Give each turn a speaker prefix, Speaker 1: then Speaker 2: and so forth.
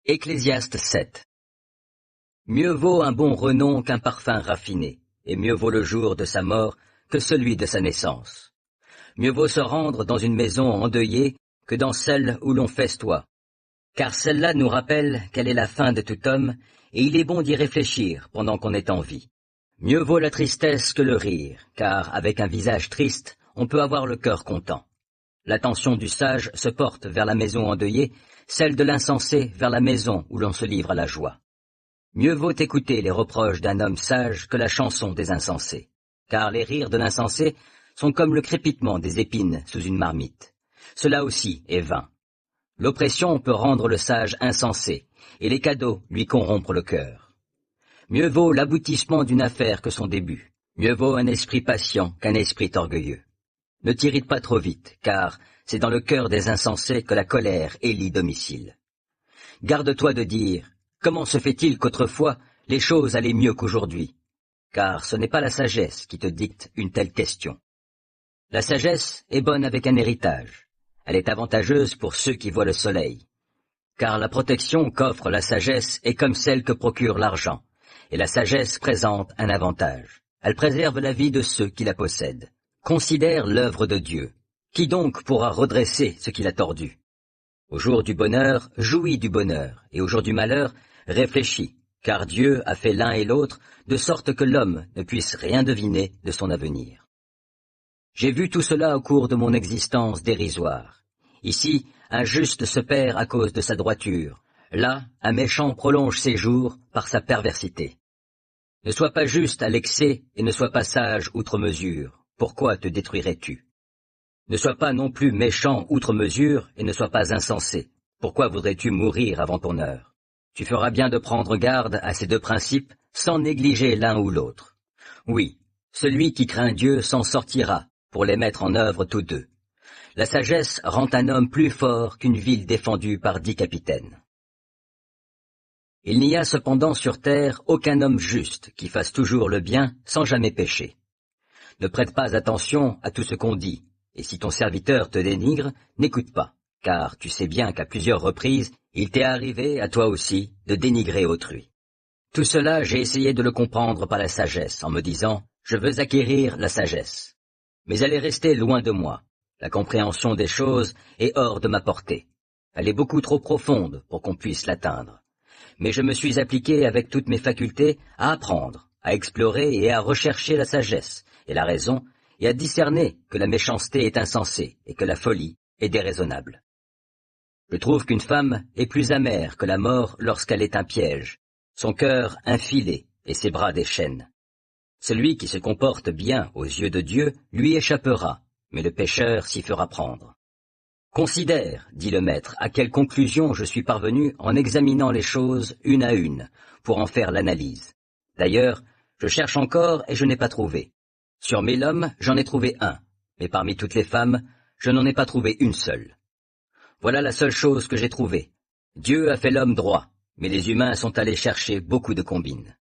Speaker 1: Ecclésiaste 7. Mieux vaut un bon renom qu'un parfum raffiné, et mieux vaut le jour de sa mort que celui de sa naissance. Mieux vaut se rendre dans une maison endeuillée que dans celle où l'on festoie, car celle-là nous rappelle quelle est la fin de tout homme, et il est bon d'y réfléchir pendant qu'on est en vie. Mieux vaut la tristesse que le rire, car avec un visage triste, on peut avoir le cœur content. L'attention du sage se porte vers la maison endeuillée, celle de l'insensé vers la maison où l'on se livre à la joie. Mieux vaut écouter les reproches d'un homme sage que la chanson des insensés, car les rires de l'insensé sont comme le crépitement des épines sous une marmite. Cela aussi est vain. L'oppression peut rendre le sage insensé, et les cadeaux lui corrompre le cœur. Mieux vaut l'aboutissement d'une affaire que son début. Mieux vaut un esprit patient qu'un esprit orgueilleux. Ne t'irrite pas trop vite, car c'est dans le cœur des insensés que la colère élit domicile. Garde-toi de dire « Comment se fait-il qu'autrefois les choses allaient mieux qu'aujourd'hui ?» Car ce n'est pas la sagesse qui te dicte une telle question. La sagesse est bonne avec un héritage. Elle est avantageuse pour ceux qui voient le soleil. Car la protection qu'offre la sagesse est comme celle que procure l'argent, et la sagesse présente un avantage. Elle préserve la vie de ceux qui la possèdent. Considère l'œuvre de Dieu. Qui donc pourra redresser ce qu'il a tordu? Au jour du bonheur, jouis du bonheur, et au jour du malheur, réfléchis, car Dieu a fait l'un et l'autre, de sorte que l'homme ne puisse rien deviner de son avenir. J'ai vu tout cela au cours de mon existence dérisoire. Ici, un juste se perd à cause de sa droiture. Là, un méchant prolonge ses jours par sa perversité. Ne sois pas juste à l'excès et ne sois pas sage outre mesure. Pourquoi te détruirais-tu? Ne sois pas non plus méchant outre mesure et ne sois pas insensé. Pourquoi voudrais-tu mourir avant ton heure? Tu feras bien de prendre garde à ces deux principes sans négliger l'un ou l'autre. Oui, celui qui craint Dieu s'en sortira pour les mettre en œuvre tous deux. La sagesse rend un homme plus fort qu'une ville défendue par 10 capitaines. Il n'y a cependant sur terre aucun homme juste qui fasse toujours le bien sans jamais pécher. Ne prête pas attention à tout ce qu'on dit, et si ton serviteur te dénigre, n'écoute pas, car tu sais bien qu'à plusieurs reprises, il t'est arrivé, à toi aussi, de dénigrer autrui. Tout cela, j'ai essayé de le comprendre par la sagesse, en me disant, je veux acquérir la sagesse. Mais elle est restée loin de moi. La compréhension des choses est hors de ma portée. Elle est beaucoup trop profonde pour qu'on puisse l'atteindre. Mais je me suis appliqué avec toutes mes facultés à apprendre, à explorer et à rechercher la sagesse et la raison, et à discerner que la méchanceté est insensée et que la folie est déraisonnable. Je trouve qu'une femme est plus amère que la mort lorsqu'elle est un piège, son cœur un filet et ses bras des chaînes. Celui qui se comporte bien aux yeux de Dieu lui échappera, mais le pécheur s'y fera prendre. Considère, dit le maître, à quelle conclusion je suis parvenu en examinant les choses une à une, pour en faire l'analyse. D'ailleurs, je cherche encore et je n'ai pas trouvé. Sur 1000 hommes, j'en ai trouvé un, mais parmi toutes les femmes, je n'en ai pas trouvé une seule. Voilà la seule chose que j'ai trouvée. Dieu a fait l'homme droit, mais les humains sont allés chercher beaucoup de combines.